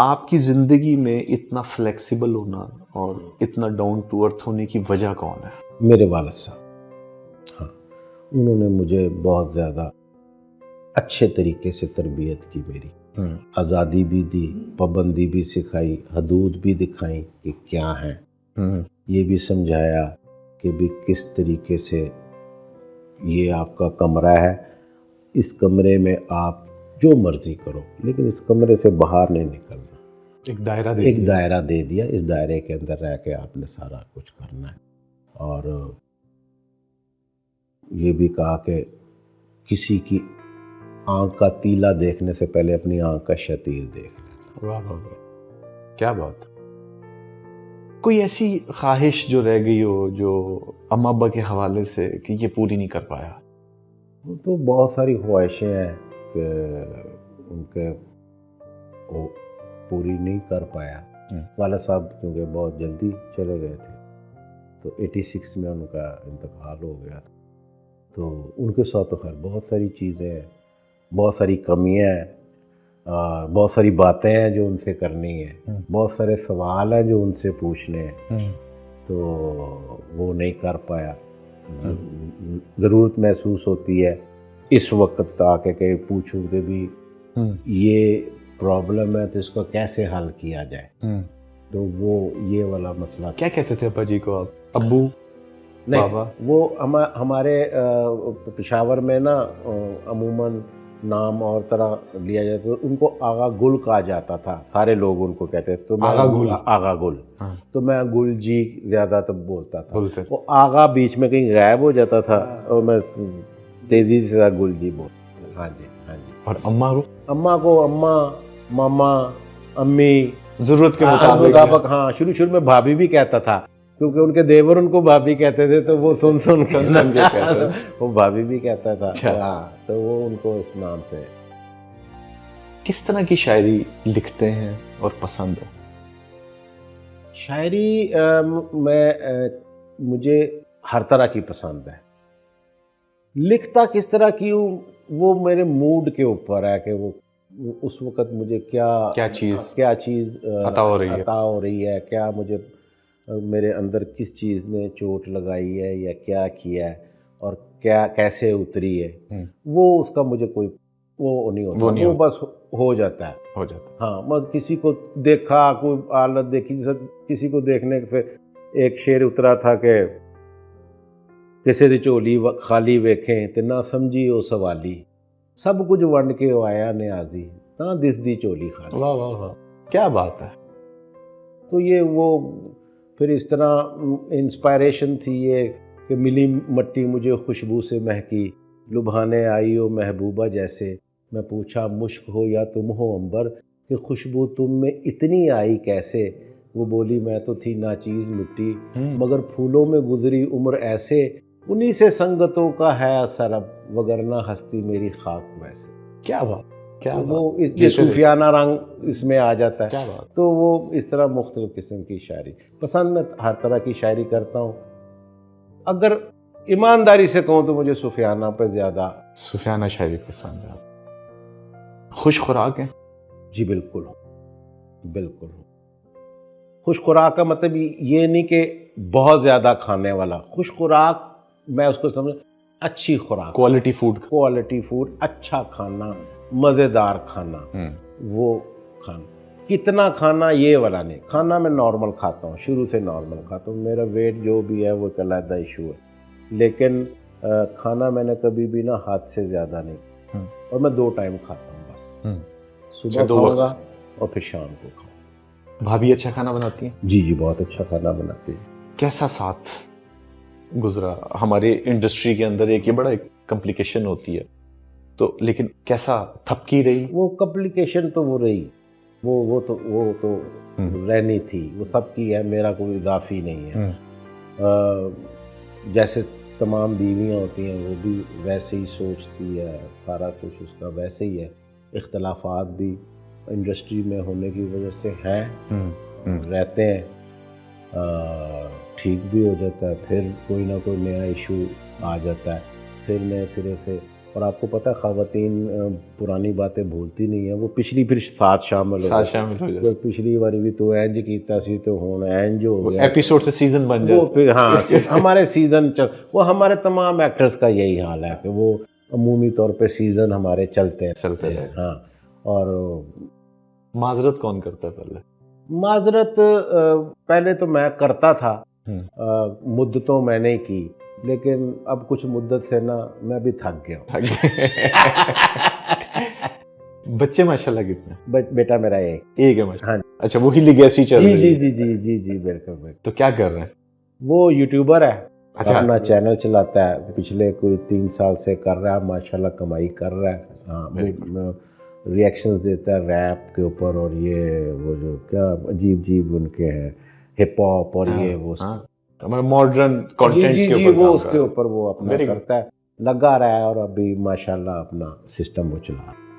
आपकी ज़िंदगी में इतना फ्लेक्सिबल होना और इतना डाउन टू अर्थ होने की वजह कौन है? मेरे वालिद साहब। हाँ, उन्होंने मुझे बहुत ज़्यादा अच्छे तरीके से तरबियत की मेरी। आज़ादी भी दी, पाबंदी भी सिखाई, हदूद भी दिखाई कि क्या है। ये भी समझाया कि भी किस तरीके से ये आपका कमरा है, इस कमरे में आप जो मर्ज़ी करो, लेकिन इस कमरे से बाहर नहीं निकलना। एक दायरा दे दिया। इस दायरे के अंदर रह के आपने सारा कुछ करना है। और ये भी कहा कि किसी की आँख का तीला देखने से पहले अपनी आँख का शतीर देख लेना। वाह वाह वाह, क्या बात। कोई ऐसी ख्वाहिश जो रह गई हो जो अम्मा अब्बा के हवाले से कि ये पूरी नहीं कर पाया? वो तो बहुत सारी ख्वाहिशें हैं कि उनके वो पूरी नहीं कर पाया। वाला साहब क्योंकि बहुत जल्दी चले गए थे, तो 86 में उनका इंतकाल हो गया था। तो उनके साथ तो खैर बहुत सारी चीज़ें हैं, बहुत सारी कमियां हैं, बहुत सारी बातें हैं जो उनसे करनी है, बहुत सारे सवाल हैं जो उनसे पूछने हैं, तो वो नहीं कर पाया। ज़रूरत महसूस होती है इस वक्त आके कि पूछूं कि भी ये प्रॉब्लम है तो इसको कैसे हल किया जाए। तो वो ये वाला मसला। क्या कहते थे अब्बा जी को आप? अब्बू? नहीं, बाबा? वो हमारे पेशावर में ना अमूमन नाम और तरह लिया जाता, तो उनको आगा गुल कहा जाता था, सारे लोग उनको कहते थे। तो मैं आगा गुल। हाँ। तो मैं गुल जी ज़्यादा तो बोलता था। वो आगा बीच में कहीं गायब हो जाता था और मैं तेज़ी से गुल जी बोलता। हाँ जी, हाँ जी। और अम्मा को? अम्मा, मामा, अम्मी, ज़रूरत के मुताबिक। हाँ, शुरू में भाभी भी कहता था, क्योंकि उनके देवर उनको भाभी कहते थे, तो वो सुन के कहते थे, वो भाभी भी कहता था। हाँ, तो वो उनको उस नाम से। किस तरह की शायरी लिखते हैं और पसंद है? शायरी मुझे हर तरह की पसंद है। लिखता किस तरह की हूँ वो मेरे मूड के ऊपर है कि वो उस वक़्त मुझे क्या चीज़ अता हो रही है, क्या मुझे मेरे अंदर किस चीज़ ने चोट लगाई है या क्या किया है और क्या कैसे उतरी है, वो उसका मुझे कोई वो नहीं होता, वो बस हो जाता है। हाँ, मतलब किसी को देखा, कोई हालत देखी, जैसे किसी को देखने से एक शेर उतरा था कि किसी दी झोली खाली वेखें ते ना समझी ओ सवाली, सब कुछ वंड के आया न्याजी ना दिसदी झोली खाली। वाह वाह वाह, क्या बात है। तो ये वो फिर इस तरह इंस्पायरेशन थी ये कि मिली मट्टी मुझे खुशबू से महकी, लुभाने आई हो महबूबा जैसे, मैं पूछा मुश्क हो या तुम हो अंबर, कि खुशबू तुम में इतनी आई कैसे, वो बोली मैं तो थी नाचीज़ मिट्टी, मगर फूलों में गुजरी उम्र ऐसे, उन्हीं से संगतों का है असर अब, वगरना हस्ती मेरी खाक वैसे। क्या बात, क्या तो वो ये सूफियाना रंग इसमें आ जाता है। क्या बात। तो वो इस तरह मुख्तलिफ किस्म की शायरी पसंद, मैं हर तरह की शायरी करता हूँ। अगर ईमानदारी से कहूँ तो मुझे सूफियाना पे ज़्यादा सूफियाना शायरी पसंद है। खुश खुराक है? जी बिल्कुल, बिल्कुल। खुश खुराक का मतलब ये नहीं कि बहुत ज़्यादा खाने वाला, खुश खुराक मैं उसको समझ अच्छी खुराक, क्वालिटी फूड, अच्छा खाना, मज़ेदार खाना, वो खाना। कितना खाना ये वाला नहीं, खाना मैं नॉर्मल खाता हूँ, शुरू से नॉर्मल खाता हूँ, मेरा वेट जो भी है वो एक अलग इशू है, लेकिन खाना मैंने कभी भी ना हाथ से ज़्यादा नहीं, और मैं 2 टाइम खाता हूँ बस, सुबह खाऊंगा और फिर शाम को खाऊंगा। भाभी अच्छा खाना बनाती हैं? जी जी, बहुत अच्छा खाना बनाती है। कैसा साथ गुजरा? हमारे इंडस्ट्री के अंदर एक ये बड़ा एक कॉम्प्लिकेशन होती है, तो लेकिन कैसा थपकी रही? वो कॉम्प्लिकेशन तो वो रही, वो तो रहनी थी, वो सबकी है, मेरा कोई इजाफी नहीं है। जैसे तमाम बीवियाँ होती हैं वो भी वैसे ही सोचती है, सारा कुछ उसका वैसे ही है, इख्तलाफात भी इंडस्ट्री में होने की वजह से हैं, रहते हैं, ठीक भी हो जाता है, फिर कोई ना कोई नया इशू आ जाता है, फिर नए सिरे से और आपको पता है ख़वातीन पुरानी बातें भूलती नहीं है, वो पिछली फिर साथ शामिल हो साथ जाती शामिल हो है। जाते तो पिछली बारी भी तो इंज कीता सी तो हुण इंज हो गया, एपिसोड से सीजन बन वो जाता फिर हाँ हमारे सीज़न वो हमारे तमाम एक्टर्स का यही हाल है कि वो अमूमी तौर पे सीज़न हमारे चलते चलते रहते हैं। रहते हाँ, और माजरत कौन करता है पहले? माजरत पहले तो मैं करता था, हम्म। मुद्दतों मैंने की, लेकिन अब कुछ मुद्दत से ना मैं भी थक गया हूँ। बच्चे माशाल्लाह कितने? बेटा मेरा एक है माशाल्लाह। हाँ अच्छा, वो ही लिगेसी चल जी रही जी है। जी जी जी जी बिल्कुल बिल्कुल। तो क्या कर रहे हैं? वो यूट्यूबर है, अच्छा। अपना चैनल चलाता है, पिछले कोई 3 साल से कर रहा है, माशाल्लाह कमाई कर रहा है। हाँ, Very वो रिएक्शंस देता है रैप के ऊपर, और ये वो जो क्या अजीब अजीब उनके हैं हिप हॉप और ये वो हमारा मॉडर्न जी कंटेंट जी के जी ऊपर वो काम उसके कर ऊपर वो अपना Very good. करता है, लगा रहा है, और अभी माशाल्लाह अपना सिस्टम वो चला रहा है।